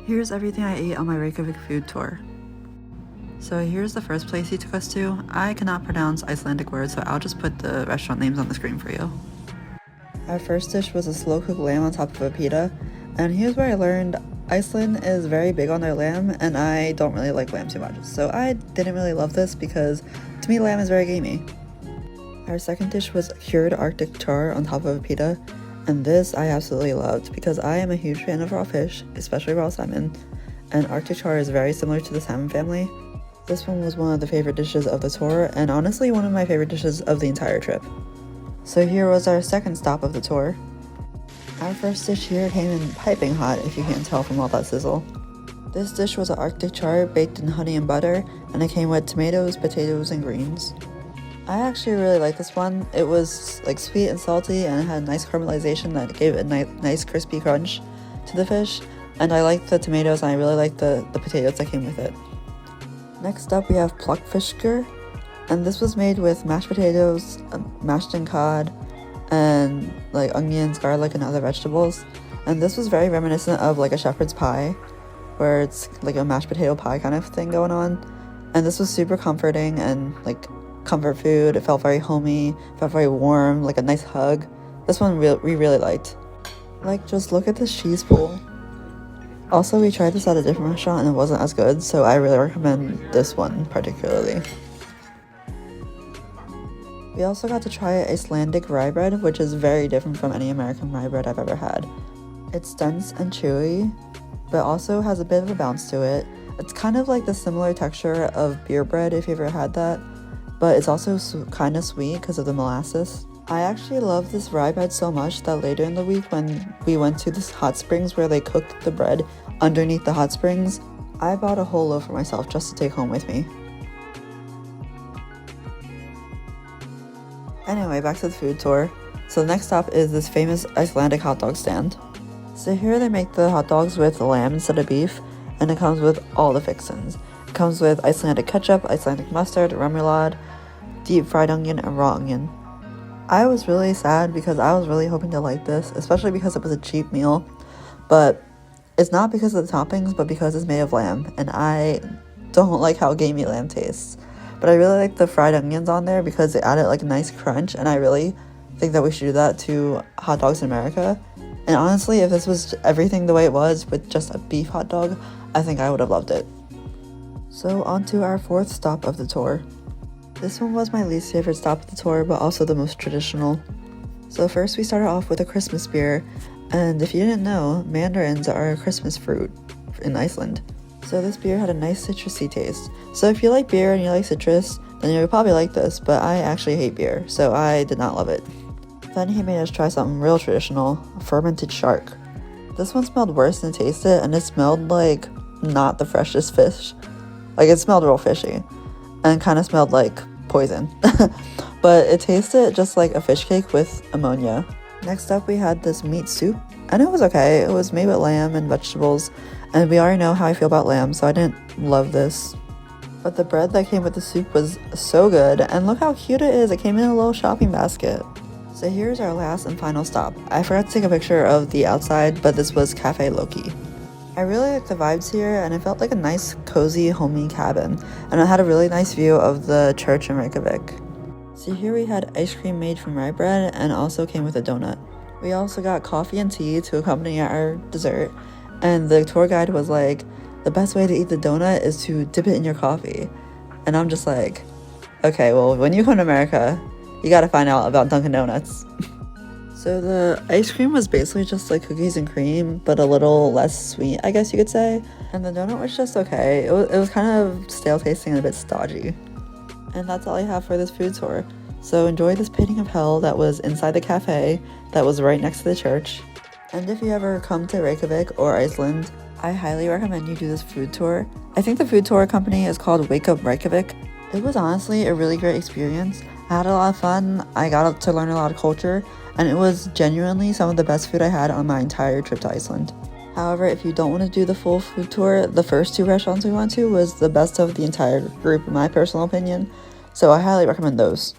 Here's everything I ate on my Reykjavik food tour. So here's the first place he took us to. I cannot pronounce Icelandic words, so I'll just put the restaurant names on the screen for you. Our first dish was a slow-cooked lamb on top of a pita, and here's where I learned Iceland is very big on their lamb, and I don't really like lamb too much, so I didn't really love this because to me lamb is very gamey. Our second dish was cured Arctic char on top of a pita, and this I absolutely loved because I am a huge fan of raw fish, especially raw salmon, and Arctic char is very similar to the salmon family. This one was one of the favorite dishes of the tour, and honestly one of my favorite dishes of the entire trip. So here was our second stop of the tour. Our first dish here came in piping hot, if you can't tell from all that sizzle. This dish was an Arctic char baked in honey and butter, and it came with tomatoes, potatoes, and greens. I actually really liked this one. It was like sweet and salty, and it had a nice caramelization that gave it a nice crispy crunch to the fish, and I liked the tomatoes, and I really liked the potatoes that came with it. Next up we have pluckfiskur, and this was made with mashed potatoes, mashed in cod, and like onions, garlic, and other vegetables. And this was very reminiscent of like a shepherd's pie, where it's like a mashed potato pie kind of thing going on. And this was super comforting and like comfort food. It felt very homey, felt very warm, like a nice hug. This one we really liked. Like, just look at this cheese pool. Also, we tried this at a different restaurant and it wasn't as good, so I really recommend this one particularly. We also got to try Icelandic rye bread, which is very different from any American rye bread I've ever had. It's dense and chewy, but also has a bit of a bounce to it. It's kind of like the similar texture of beer bread if you ever had that, but it's also kind of sweet because of the molasses. I actually love this rye bread so much that later in the week when we went to this hot springs where they cooked the bread underneath the hot springs, I bought a whole loaf for myself just to take home with me. Anyway, back to the food tour. So the next stop is this famous Icelandic hot dog stand. So here they make the hot dogs with lamb instead of beef, and it comes with all the fixins. It comes with Icelandic ketchup, Icelandic mustard, remoulade, deep fried onion, and raw onion. I was really sad because I was really hoping to like this, especially because it was a cheap meal, but it's not because of the toppings, but because it's made of lamb, and I don't like how gamey lamb tastes. But I really like the fried onions on there because they added like a nice crunch, and I really think that we should do that to hot dogs in America. And honestly, if this was everything the way it was with just a beef hot dog, I think I would have loved it. So on to our fourth stop of the tour. This one was my least favorite stop of the tour, but also the most traditional. So first we started off with a Christmas beer, and if you didn't know, mandarins are a Christmas fruit in Iceland. So this beer had a nice citrusy taste. So if you like beer and you like citrus, then you'll probably like this, but I actually hate beer, so I did not love it. Then he made us try something real traditional, a fermented shark. This one smelled worse than it tasted, and it smelled like not the freshest fish. Like, it smelled real fishy, and kind of smelled like poison. But it tasted just like a fish cake with ammonia. Next up we had this meat soup, and it was okay. It was made with lamb and vegetables, and we already know how I feel about lamb, so I didn't love this. But the bread that came with the soup was so good, and look how cute it is. It came in a little shopping basket. So here's our last and final stop. I forgot to take a picture of the outside, but this was Cafe Loki. I really liked the vibes here, and it felt like a nice, cozy, homey cabin, and it had a really nice view of the church in Reykjavik. So here we had ice cream made from rye bread, and also came with a donut. We also got coffee and tea to accompany our dessert, and the tour guide was like, the best way to eat the donut is to dip it in your coffee. And I'm just like, okay, well, when you come to America, you gotta find out about Dunkin' Donuts. So the ice cream was basically just like cookies and cream, but a little less sweet, I guess you could say. And the donut was just okay. It was kind of stale tasting and a bit stodgy. And that's all I have for this food tour. So enjoy this painting of hell that was inside the cafe that was right next to the church. And if you ever come to Reykjavik or Iceland, I highly recommend you do this food tour. I think the food tour company is called Wake Up Reykjavik. It was honestly a really great experience. I had a lot of fun. I got to learn a lot of culture, and it was genuinely some of the best food I had on my entire trip to Iceland. However, if you don't want to do the full food tour, the first two restaurants we went to was the best of the entire group in my personal opinion, so I highly recommend those.